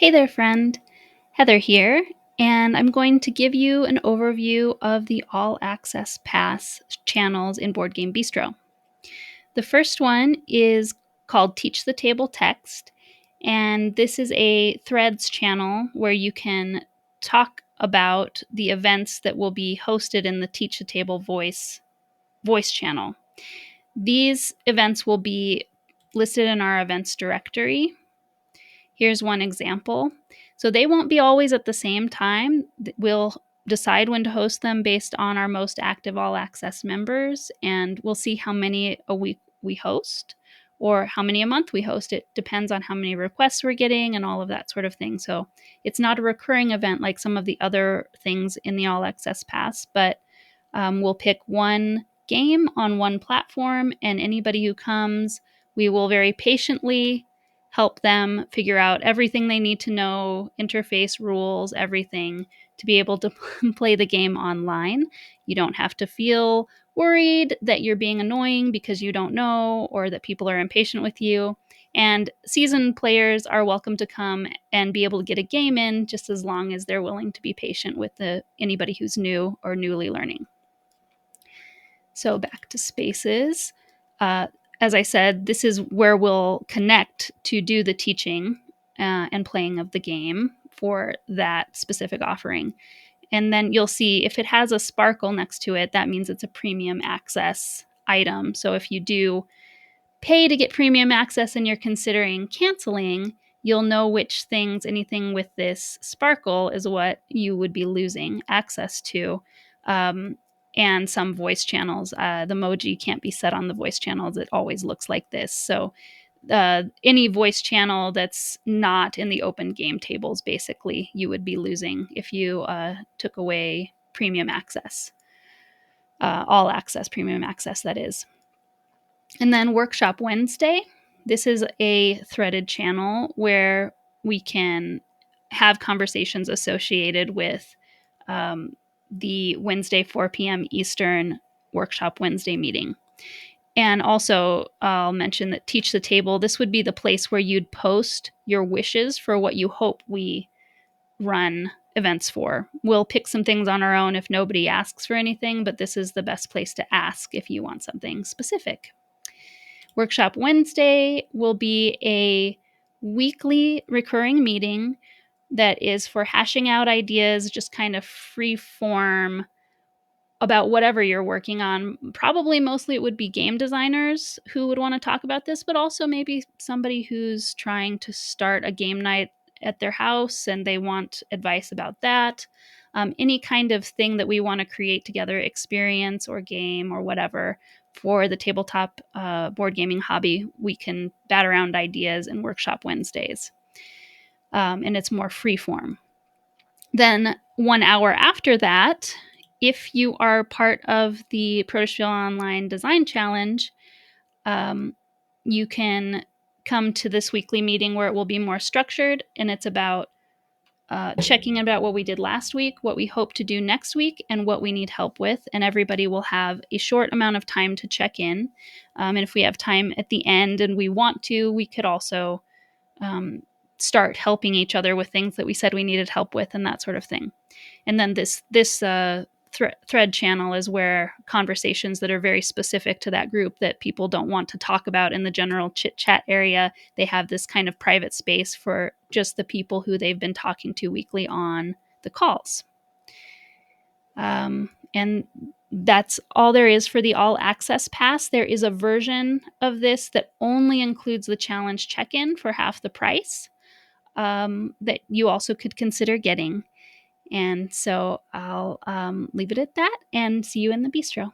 Hey there, friend. Heather here, and I'm going to give you an overview of the All Access Pass channels in Board Game Bistro. The first one is called Teach the Table Text, and this is a Threads channel where you can talk about the events that will be hosted in the Teach the Table voice channel. These events will be listed in our events directory. Here's one example. So they won't be always at the same time. We'll decide when to host them based on our most active all access members, and we'll see how many a week we host or how many a month we host. It depends on how many requests we're getting and all of that sort of thing. So it's not a recurring event like some of the other things in the all access pass, but we'll pick one game on one platform, and anybody who comes, we will very patiently help them figure out everything they need to know, interface rules, everything to be able to play the game online. You don't have to feel worried that you're being annoying because you don't know or that people are impatient with you. And seasoned players are welcome to come and be able to get a game in just as long as they're willing to be patient with anybody who's new or newly learning. So back to spaces. As I said, this is where we'll connect to do the teaching and playing of the game for that specific offering. And then you'll see if it has a sparkle next to it, that means it's a premium access item. So if you do pay to get premium access and you're considering canceling, you'll know which things, anything with this sparkle, is what you would be losing access to. And some voice channels, the emoji can't be set on the voice channels. It always looks like this. So any voice channel that's not in the open game tables, basically, you would be losing if you took away premium access, all access, premium access, that is. And then Workshop Wednesday. This is a threaded channel where we can have conversations associated with the Wednesday 4 p.m. Eastern Workshop Wednesday meeting. And also, I'll mention that Teach the Table, this would be the place where you'd post your wishes for what you hope we run events for. We'll pick some things on our own if nobody asks for anything, but this is the best place to ask if you want something specific. Workshop Wednesday will be a weekly recurring meeting that is for hashing out ideas, just kind of free form about whatever you're working on. Probably mostly it would be game designers who would want to talk about this, but also maybe somebody who's trying to start a game night at their house and they want advice about that. Any kind of thing that we want to create together, experience or game or whatever, for the tabletop board gaming hobby, we can bat around ideas in Workshop Wednesdays. And it's more free form. Then 1 hour after that, if you are part of the Protospiel Online Design Challenge, you can come to this weekly meeting where it will be more structured, and it's about checking about what we did last week, what we hope to do next week, and what we need help with. And everybody will have a short amount of time to check in. And if we have time at the end and we want to, we could also start helping each other with things that we said we needed help with and that sort of thing. And then this thread channel is where conversations that are very specific to that group that people don't want to talk about in the general chit chat area, they have this kind of private space for just the people who they've been talking to weekly on the calls. And that's all there is for the all access pass. There is a version of this that only includes the challenge check-in for half the price, that you also could consider getting. And so I'll leave it at that and see you in the bistro.